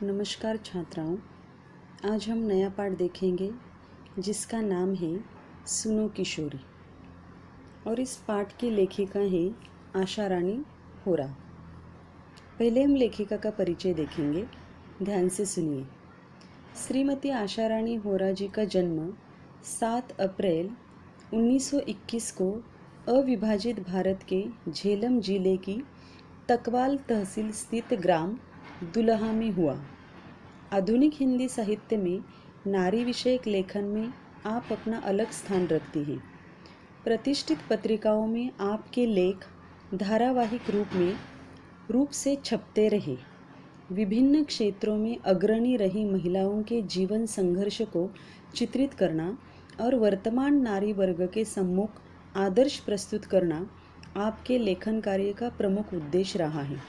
नमस्कार छात्राओं, आज हम नया पाठ देखेंगे जिसका नाम है सुनो किशोरी। और इस पाठ की लेखिका है आशा रानी होरा। पहले हम लेखिका का परिचय देखेंगे, ध्यान से सुनिए। श्रीमती आशा रानी होरा जी का जन्म 7 अप्रैल 1921 को अविभाजित भारत के झेलम जिले की तकवाल तहसील स्थित ग्राम दुलहा में हुआ। आधुनिक हिंदी साहित्य में नारी विषयक लेखन में आप अपना अलग स्थान रखती हैं। प्रतिष्ठित पत्रिकाओं में आपके लेख धारावाहिक रूप से छपते रहे। विभिन्न क्षेत्रों में अग्रणी रही महिलाओं के जीवन संघर्ष को चित्रित करना और वर्तमान नारी वर्ग के सम्मुख आदर्श प्रस्तुत करना आपके लेखन कार्य का प्रमुख उद्देश्य रहा है।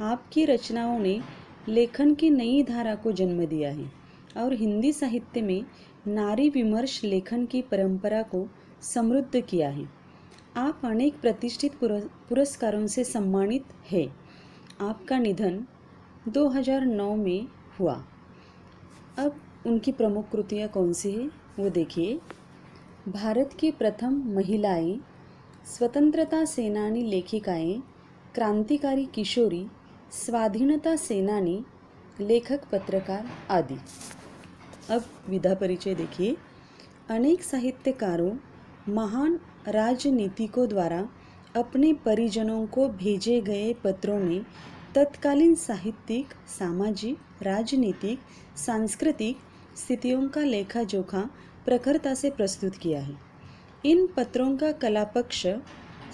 आपकी रचनाओं ने लेखन की नई धारा को जन्म दिया है और हिंदी साहित्य में नारी विमर्श लेखन की परंपरा को समृद्ध किया है। आप अनेक प्रतिष्ठित पुरस्कारों से सम्मानित हैं। आपका निधन 2009 में हुआ। अब उनकी प्रमुख कृतियाँ कौन सी है वो देखिए। भारत की प्रथम महिलाएं, स्वतंत्रता सेनानी लेखिकाएं, क्रांतिकारी किशोरी, स्वाधीनता सेनानी, लेखक पत्रकार आदि। अब विधा परिचय देखिए। अनेक साहित्यकारों, महान राजनीतिकों द्वारा अपने परिजनों को भेजे गए पत्रों ने तत्कालीन साहित्यिक, सामाजिक, राजनीतिक, सांस्कृतिक स्थितियों का लेखा जोखा प्रखरता से प्रस्तुत किया है। इन पत्रों का कला पक्ष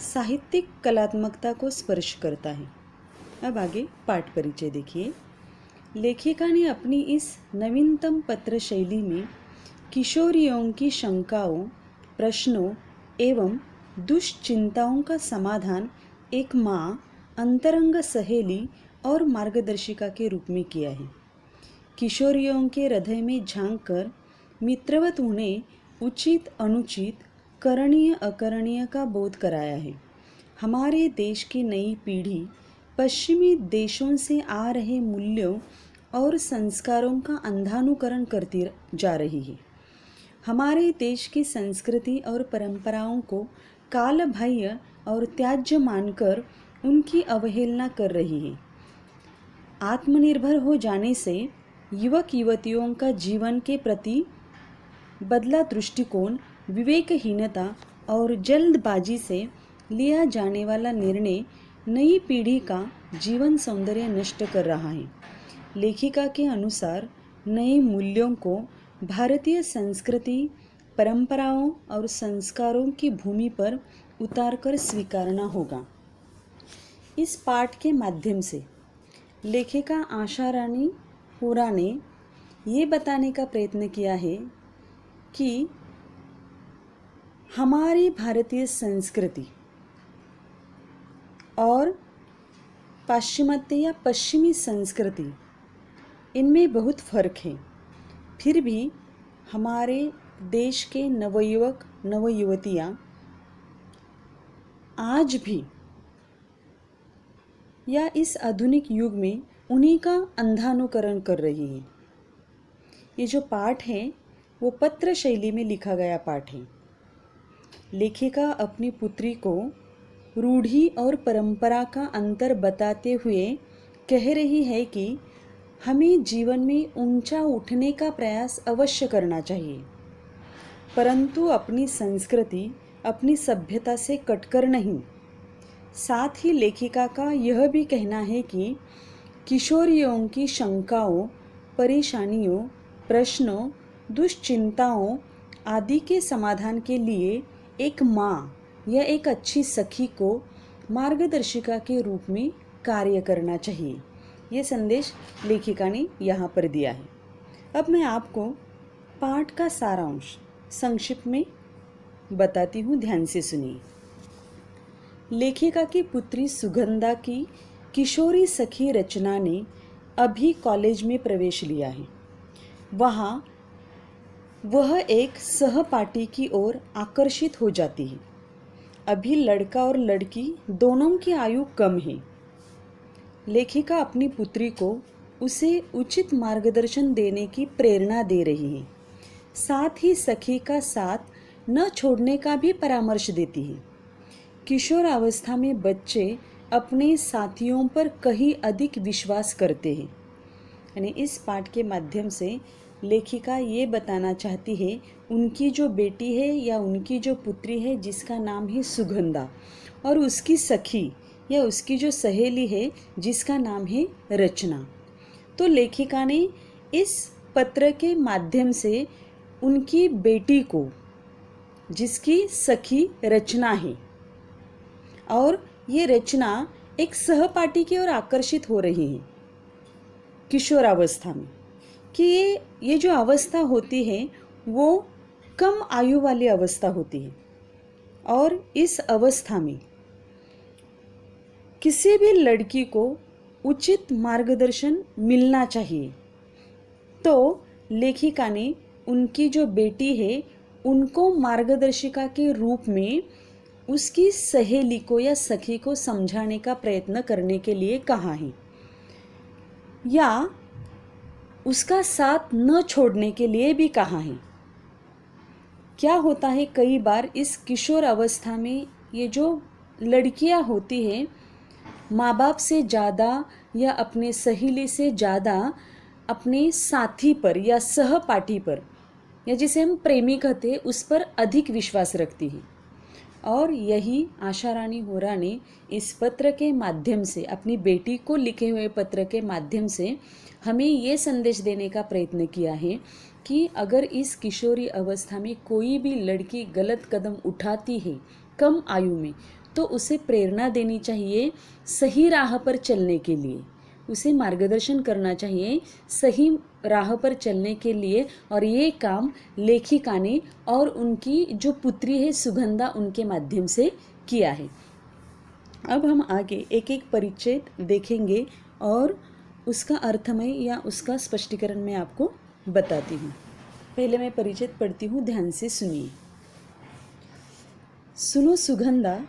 साहित्यिक कलात्मकता को स्पर्श करता है। अब आगे पाठ परिचय देखिए। लेखिका ने अपनी इस नवीनतम पत्र शैली में किशोरियों की शंकाओं, प्रश्नों एवं दुश्चिंताओं का समाधान एक माँ, अंतरंग सहेली और मार्गदर्शिका के रूप में किया है। किशोरियों के हृदय में झांक कर मित्रवत उन्हें उचित अनुचित, करणीय अकरणीय का बोध कराया है। हमारे देश की नई पीढ़ी पश्चिमी देशों से आ रहे मूल्यों और संस्कारों का अंधानुकरण करती जा रही है। हमारे देश की संस्कृति और परंपराओं को कालबाह्य और त्याज्य मानकर उनकी अवहेलना कर रही है। आत्मनिर्भर हो जाने से युवक युवतियों का जीवन के प्रति बदला दृष्टिकोण, विवेकहीनता और जल्दबाजी से लिया जाने वाला निर्णय नई पीढ़ी का जीवन सौंदर्य नष्ट कर रहा है। लेखिका के अनुसार नए मूल्यों को भारतीय संस्कृति, परंपराओं और संस्कारों की भूमि पर उतारकर स्वीकारना होगा। इस पाठ के माध्यम से लेखिका आशा रानी होरा ने ये बताने का प्रयत्न किया है कि हमारी भारतीय संस्कृति और पाश्चिमात्य या पश्चिमी संस्कृति, इनमें बहुत फर्क है। फिर भी हमारे देश के नवयुवक नवयुवतियाँ आज भी या इस आधुनिक युग में उन्हीं का अंधानुकरण कर रही है। ये जो पाठ है वो पत्र शैली में लिखा गया पाठ है। लेखिका अपनी पुत्री को रूढ़ी और परंपरा का अंतर बताते हुए कह रही है कि हमें जीवन में ऊंचा उठने का प्रयास अवश्य करना चाहिए, परंतु अपनी संस्कृति, अपनी सभ्यता से कटकर नहीं। साथ ही लेखिका का यह भी कहना है कि किशोरियों की शंकाओं, परेशानियों, प्रश्नों, दुश्चिंताओं आदि के समाधान के लिए एक माँ या एक अच्छी सखी को मार्गदर्शिका के रूप में कार्य करना चाहिए। ये संदेश लेखिका ने यहाँ पर दिया है। अब मैं आपको पाठ का सारांश संक्षिप्त में बताती हूँ, ध्यान से सुनिए। लेखिका की पुत्री सुगंधा की किशोरी सखी रचना ने अभी कॉलेज में प्रवेश लिया है। वहाँ वह एक सहपाठी की ओर आकर्षित हो जाती है। अभी लड़का और लड़की दोनों की आयु कम है। लेखिका अपनी पुत्री को उसे उचित मार्गदर्शन देने की प्रेरणा दे रही है। साथ ही सखी का साथ न छोड़ने का भी परामर्श देती है। किशोर अवस्था में बच्चे अपने साथियों पर कहीं अधिक विश्वास करते हैं। यानी इस पाठ के माध्यम से लेखिका ये बताना चाहती है, उनकी जो बेटी है या उनकी जो पुत्री है जिसका नाम है सुगंधा, और उसकी सखी या उसकी जो सहेली है जिसका नाम है रचना। तो लेखिका ने इस पत्र के माध्यम से उनकी बेटी को, जिसकी सखी रचना है, और ये रचना एक सहपाठी की ओर आकर्षित हो रही है किशोरावस्था में, कि ये जो अवस्था होती है वो कम आयु वाली अवस्था होती है, और इस अवस्था में किसी भी लड़की को उचित मार्गदर्शन मिलना चाहिए। तो लेखिका ने उनकी जो बेटी है उनको मार्गदर्शिका के रूप में उसकी सहेली को या सखी को समझाने का प्रयत्न करने के लिए कहा है, या उसका साथ न छोड़ने के लिए भी कहा है। क्या होता है, कई बार इस किशोर अवस्था में ये जो लड़कियां होती हैं, माँ बाप से ज़्यादा या अपने सहेली से ज़्यादा अपने साथी पर या सहपाठी पर, या जिसे हम प्रेमी कहते हैं, उस पर अधिक विश्वास रखती है। और यही आशा रानी होरा ने इस पत्र के माध्यम से, अपनी बेटी को लिखे हुए पत्र के माध्यम से हमें ये संदेश देने का प्रयत्न किया है कि अगर इस किशोरी अवस्था में कोई भी लड़की गलत कदम उठाती है कम आयु में, तो उसे प्रेरणा देनी चाहिए सही राह पर चलने के लिए, उसे मार्गदर्शन करना चाहिए सही राह पर चलने के लिए। और ये काम लेखिका ने और उनकी जो पुत्री है सुगंधा, उनके माध्यम से किया है। अब हम आगे एक एक परिचय देखेंगे और उसका अर्थमय या उसका स्पष्टीकरण मैं आपको बताती हूँ। पहले मैं परिचय पढ़ती हूँ, ध्यान से सुनिए। सुनो सुगंधा,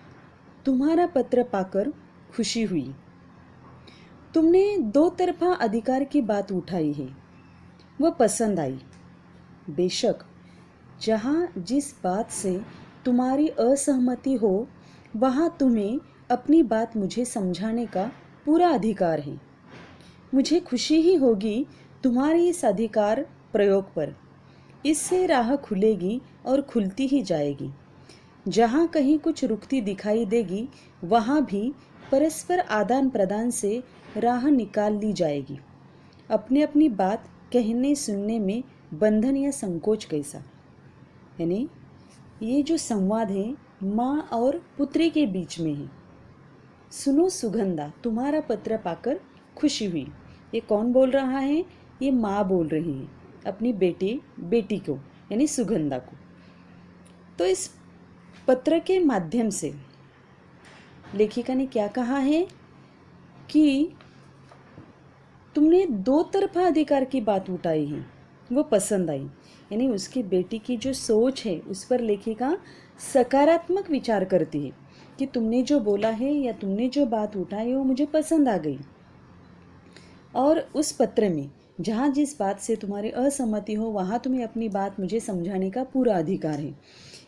तुम्हारा पत्र पाकर खुशी हुई। तुमने दो तरफा अधिकार की बात उठाई है, वह पसंद आई। बेशक जहाँ जिस बात से तुम्हारी असहमति हो वहाँ तुम्हें अपनी बात मुझे समझाने का पूरा अधिकार है। मुझे खुशी ही होगी तुम्हारे इस अधिकार प्रयोग पर। इससे राह खुलेगी और खुलती ही जाएगी। जहाँ कहीं कुछ रुकती दिखाई देगी वहाँ भी परस्पर आदान प्रदान से राह निकाल ली जाएगी। अपनी अपनी बात कहने सुनने में बंधन या संकोच कैसा। यानी ये जो संवाद है माँ और पुत्री के बीच में है। सुनो सुगंधा, तुम्हारा पत्र पाकर खुशी हुई। ये कौन बोल रहा है? ये माँ बोल रही है अपनी बेटी को, यानी सुगंधा को। तो इस पत्र के माध्यम से लेखिका ने क्या कहा है कि तुमने दो तरफा अधिकार की बात उठाई है, वो पसंद आई। यानी उसकी बेटी की जो सोच है उस पर लेखिका सकारात्मक विचार करती है कि तुमने जो बोला है या तुमने जो बात उठाई वो मुझे पसंद आ गई। और उस पत्र में जहाँ जिस बात से तुम्हारी असहमति हो वहाँ तुम्हें अपनी बात मुझे समझाने का पूरा अधिकार है।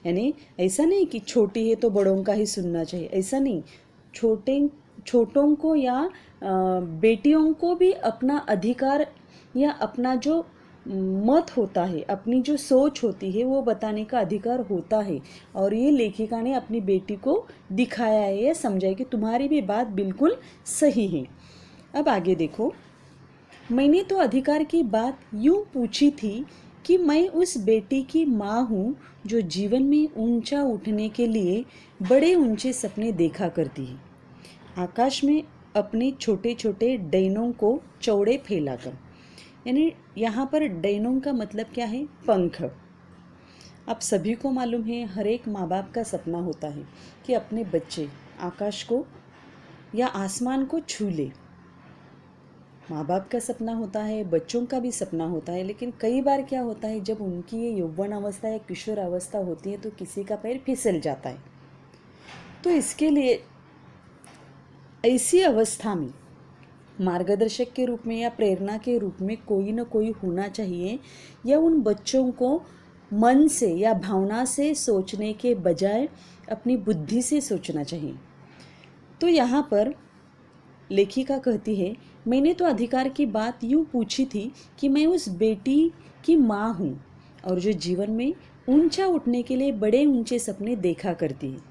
यानी ऐसा नहीं कि छोटी है तो बड़ों का ही सुनना चाहिए, ऐसा नहीं। छोटों को या बेटियों को भी अपना अधिकार या अपना जो मत होता है, अपनी जो सोच होती है वो बताने का अधिकार होता है। और ये लेखिका ने अपनी बेटी को दिखाया है या समझाया कि तुम्हारी भी बात बिल्कुल सही है। अब आगे देखो, मैंने तो अधिकार की बात यूं पूछी थी कि मैं उस बेटी की माँ हूँ जो जीवन में ऊंचा उठने के लिए बड़े ऊंचे सपने देखा करती है, आकाश में अपने छोटे छोटे डैनों को चौड़े फैलाकर। यानी यहाँ पर डैनों का मतलब क्या है? पंख। आप सभी को मालूम है हर एक माँ बाप का सपना होता है कि अपने बच्चे आकाश को या आसमान को छू ले। माँ बाप का सपना होता है, बच्चों का भी सपना होता है, लेकिन कई बार क्या होता है जब उनकी ये यौवन अवस्था या किशोर अवस्था होती है तो किसी का पैर फिसल जाता है। तो इसके लिए ऐसी अवस्था में मार्गदर्शक के रूप में या प्रेरणा के रूप में कोई न कोई होना चाहिए, या उन बच्चों को मन से या भावना से सोचने के बजाय अपनी बुद्धि से सोचना चाहिए। तो यहाँ पर लेखिका कहती है, मैंने तो अधिकार की बात यूँ पूछी थी कि मैं उस बेटी की माँ हूँ और जो जीवन में ऊंचा उठने के लिए बड़े ऊंचे सपने देखा करती है।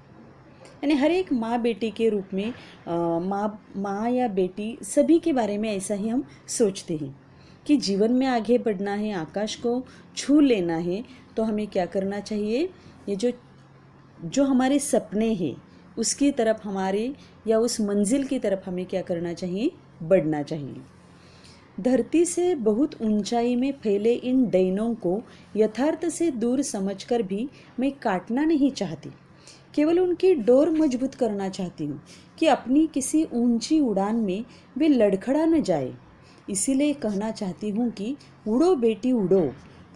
यानी हर एक माँ बेटी के रूप में माँ या बेटी सभी के बारे में ऐसा ही हम सोचते हैं कि जीवन में आगे बढ़ना है, आकाश को छू लेना है, तो हमें क्या करना चाहिए, ये जो हमारे सपने हैं उसकी तरफ हमारे या उस मंजिल की तरफ हमें क्या करना चाहिए, बढ़ना चाहिए। धरती से बहुत ऊंचाई में फैले इन डैनों को यथार्थ से दूर समझकर भी मैं काटना नहीं चाहती, केवल उनकी डोर मजबूत करना चाहती हूँ कि अपनी किसी ऊंची उड़ान में वे लड़खड़ा न जाए। इसीलिए कहना चाहती हूँ कि उड़ो बेटी उड़ो,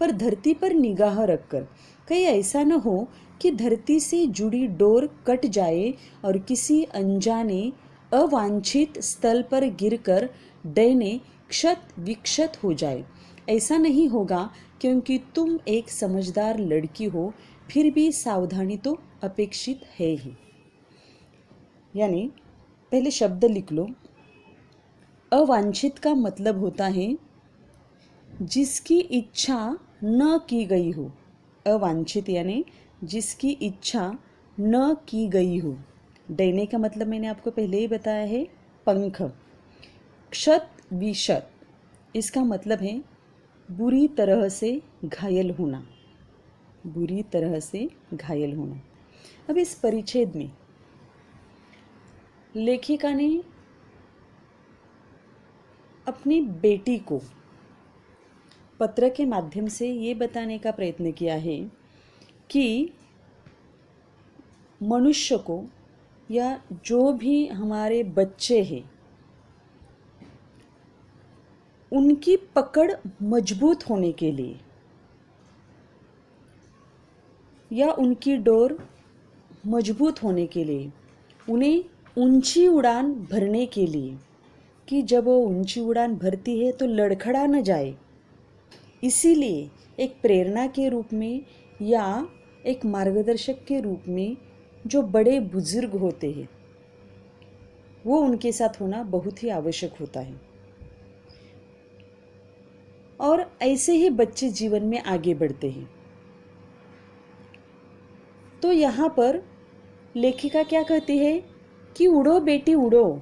पर धरती पर निगाह रखकर। कहीं ऐसा न हो कि धरती से जुड़ी डोर कट जाए और किसी अनजाने अवांछित स्थल पर गिरकर डैने क्षत विक्षत हो जाए। ऐसा नहीं होगा, क्योंकि तुम एक समझदार लड़की हो, फिर भी सावधानी तो अपेक्षित है ही। यानी पहले शब्द लिख लो। अवांछित का मतलब होता है जिसकी इच्छा न की गई हो। अवांछित यानी जिसकी इच्छा न की गई हो। डैने का मतलब मैंने आपको पहले ही बताया है, पंख। क्षत विक्षत, इसका मतलब है बुरी तरह से घायल होना, बुरी तरह से घायल होना। अब इस परिच्छेद में लेखिका ने अपनी बेटी को पत्र के माध्यम से ये बताने का प्रयत्न किया है कि मनुष्य को या जो भी हमारे बच्चे हैं उनकी पकड़ मजबूत होने के लिए या उनकी डोर मजबूत होने के लिए, उन्हें ऊंची उड़ान भरने के लिए, कि जब वो ऊंची उड़ान भरती है तो लड़खड़ा न जाए, इसीलिए एक प्रेरणा के रूप में या एक मार्गदर्शक के रूप में जो बड़े बुजुर्ग होते हैं वो उनके साथ होना बहुत ही आवश्यक होता है। और ऐसे ही बच्चे जीवन में आगे बढ़ते हैं। तो यहाँ पर लेखिका क्या कहती है कि उड़ो बेटी उड़ो,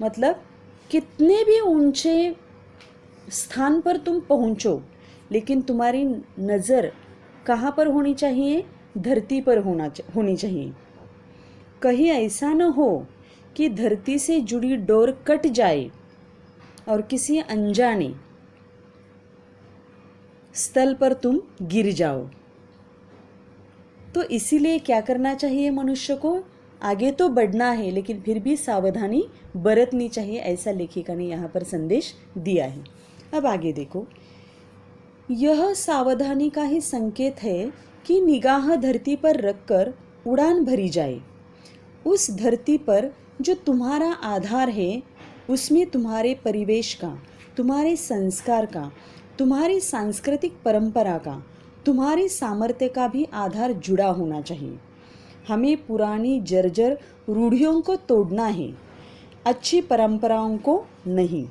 मतलब कितने भी ऊंचे स्थान पर तुम पहुँचो, लेकिन तुम्हारी नज़र कहाँ पर होनी चाहिए, धरती पर होनी चाहिए। कहीं ऐसा न हो कि धरती से जुड़ी डोर कट जाए और किसी अनजाने स्थल पर तुम गिर जाओ। तो इसीलिए क्या करना चाहिए मनुष्य को, आगे तो बढ़ना है लेकिन फिर भी सावधानी बरतनी चाहिए, ऐसा लेखिका ने यहाँ पर संदेश दिया है। अब आगे देखो, यह सावधानी का ही संकेत है कि निगाह धरती पर रखकर उड़ान भरी जाए। उस धरती पर जो तुम्हारा आधार है, उसमें तुम्हारे परिवेश का, तुम्हारे संस्कार का, तुम्हारी सांस्कृतिक परंपरा का, तुम्हारे सामर्थ्य का भी आधार जुड़ा होना चाहिए। हमें पुरानी जर्जर रूढ़ियों को तोड़ना है, अच्छी परंपराओं को नहीं।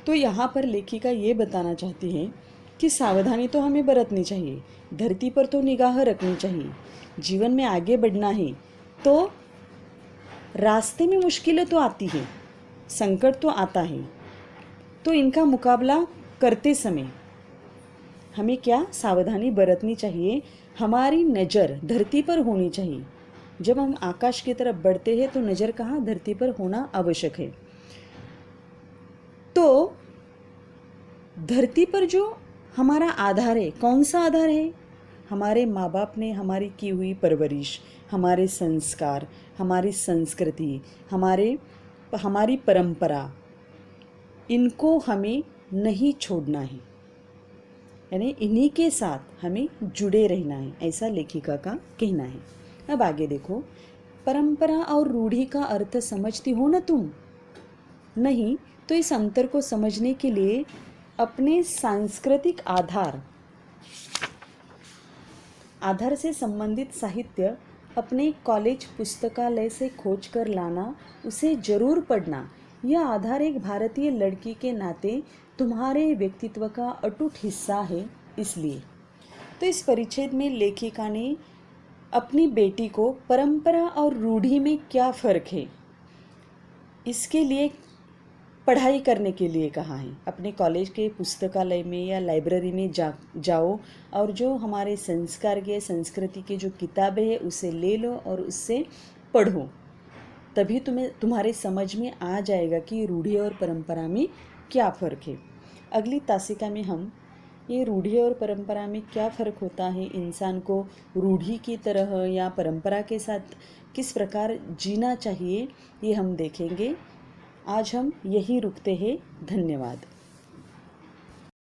तो यहाँ पर लेखिका ये बताना चाहती है कि सावधानी तो हमें बरतनी चाहिए, धरती पर तो निगाह रखनी चाहिए। जीवन में आगे बढ़ना है तो रास्ते में मुश्किलें तो आती हैं, संकट तो आता है, तो इनका मुकाबला करते समय हमें क्या सावधानी बरतनी चाहिए, हमारी नज़र धरती पर होनी चाहिए। जब हम आकाश की तरफ बढ़ते हैं तो नज़र कहाँ, धरती पर होना आवश्यक है। तो धरती पर जो हमारा आधार है, कौन सा आधार है, हमारे माँ बाप ने हमारी की हुई परवरिश, हमारे संस्कार, हमारी संस्कृति, हमारी परंपरा, इनको हमें नहीं छोड़ना है, यानी इन्हीं के साथ हमें जुड़े रहना है, ऐसा लेखिका का कहना है। अब आगे देखो, परंपरा और रूढ़ी का अर्थ समझती हो ना तुम, नहीं तो इस अंतर को समझने के लिए अपने सांस्कृतिक आधार से संबंधित साहित्य अपने कॉलेज पुस्तकालय से खोज कर लाना, उसे जरूर पढ़ना। यह आधार एक भारतीय लड़की के नाते तुम्हारे व्यक्तित्व का अटूट हिस्सा है। इसलिए तो इस परिच्छेद में लेखिका ने अपनी बेटी को परंपरा और रूढ़ि में क्या फ़र्क है इसके लिए पढ़ाई करने के लिए कहा है। अपने कॉलेज के पुस्तकालय में या लाइब्रेरी में जाओ और जो हमारे संस्कार के संस्कृति की जो किताबें हैं उसे ले लो और उससे पढ़ो, तभी तुम्हारे समझ में आ जाएगा कि रूढ़ि और परंपरा में क्या फ़र्क है। अगली तासिका में हम ये रूढ़ि और परंपरा में क्या फ़र्क होता है, इंसान को रूढ़ि की तरह या परंपरा के साथ किस प्रकार जीना चाहिए, ये हम देखेंगे। आज हम यहीं रुकते हैं। धन्यवाद।